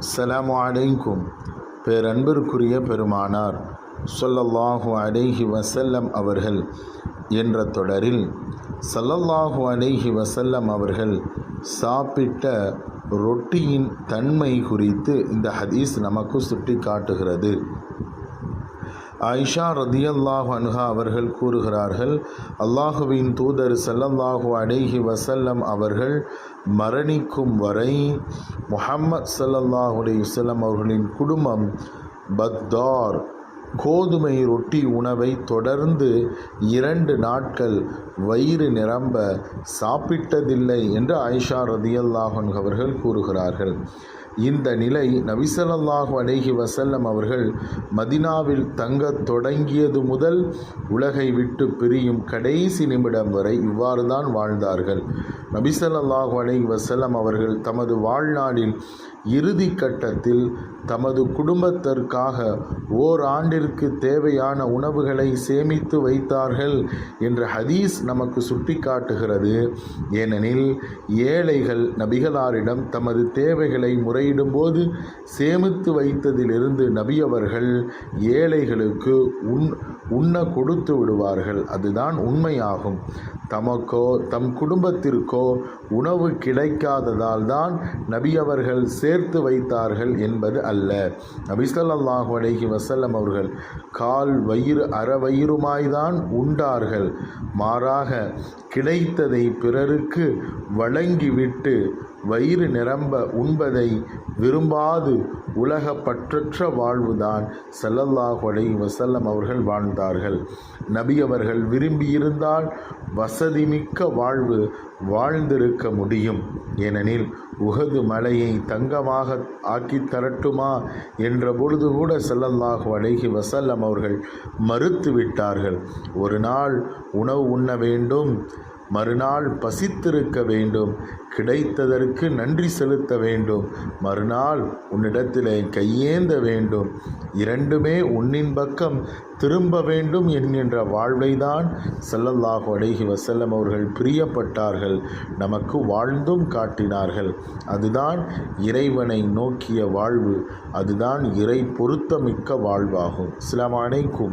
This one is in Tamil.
அஸ்ஸலாமு அலைக்கும். பேரன்பிற்குரிய பெருமானார் ஸல்லல்லாஹு அலைஹி வஸல்லம் அவர்கள் என்ற தொடரில் ஸல்லல்லாஹு அலைஹி வஸல்லம் அவர்கள் சாப்பிட்ட ரொட்டியின் தன்மை குறித்து இந்த ஹதீஸ் நமக்கு சுட்டி காட்டுகிறது. ஆயிஷா ரதியல்லாஹு அன்ஹா அவர்கள் கூறுகிறார்கள், அல்லாஹுவின் தூதர் ஸல்லல்லாஹு அலைஹி வஸல்லம் அவர்கள் மரணிக்கும் வரை முஹம்மது ஸல்லல்லாஹு அலைஹி வஸல்லம் அவர்களின் குடும்பம் பத்தார் கோதுமை ரொட்டி உணவை தொடர்ந்து 2 நாட்கள் வயிறு நிரம்ப சாப்பிட்டதில்லை என்று ஆயிஷா ரதியல்லாஹு அன்ஹா அவர்கள் கூறுகிறார்கள். இந்த நிலை நபி ஸல்லல்லாஹு அலைஹி வஸல்லம் அவர்கள் மதீனாவில் தங்கத் தொடங்கியது முதல் உலகை விட்டு பிரியும் கடைசி நிமிடம் வரை இவ்வாறு தான் வாழ்ந்தார்கள். நபி ஸல்லல்லாஹு அலைஹி வஸல்லம் அவர்கள் தமது வாழ்நாளில் இறுதி கட்டத்தில் தமது குடும்பத்திற்காக ஓராண்டிற்கு தேவையான உணவுகளை சேமித்து வைத்தார்கள் என்ற ஹதீஸ் நமக்கு சுட்டி காட்டுகிறது. ஏனெனில் ஏழைகள் நபிகளாரிடம் தமது தேவைகளை முறையிடும்போது சேமித்து வைத்ததிலிருந்து நபி அவர்கள் ஏழைகளுக்கு உண்ண கொடுத்து விடுவார்கள். அதுதான் உண்மையாகும். தமக்கோ தம் குடும்பத்திற்கோ உணவு கிடைக்காததால் தான் நபி அவர்கள் சேர்த்து வைத்தார்கள் என்பது அல்ல. நபி ஸல்லல்லாஹு அலைஹி வஸல்லம் அவர்கள் கால் வயிறு அறவயிறுமாய்தான் உண்டார்கள். மாறாக கிடைத்ததை பிறருக்கு வழங்கிவிட்டு வயிறு நிரம்ப உண்பதை விரும்பாது உலக பற்றற்ற வாழ்வுதான் ஸல்லல்லாஹு அலைஹி வஸல்லம் அவர்கள் வாழ்ந்தார்கள். நபி அவர்கள் விரும்பியிருந்தால் வசதிமிக்க வாழ்வு வாழ்ந்திருக்க முடியும். ஏனெனில் உஹது மலையை தங்கமாக ஆக்கி தரட்டுமா என்ற பொழுது கூட ஸல்லல்லாஹு அலைஹி வஸல்லம் அவர்கள் மறுத்துவிட்டார்கள். ஒரு நாள் உணவு உண்ண வேண்டும், மறுநாள் பசித்திருக்க வேண்டும், கிடைத்ததற்கு நன்றி செலுத்த வேண்டும், மறுநாள் உன்னிடத்திலே கையேந்த வேண்டும், இரண்டுமே உன்னின் பக்கம் திரும்ப வேண்டும் என்கின்ற வாழ்வைதான் ஸல்லல்லாஹு அலைஹி வஸல்லம் அவர்கள் பிரியப்பட்டார்கள், நமக்கு வாழ்ந்தும் காட்டினார்கள். அதுதான் இறைவனை நோக்கிய வாழ்வு, அதுதான் இறை பொருத்தமிக்க வாழ்வாகும். அஸ்ஸலாமு அலைக்கும்.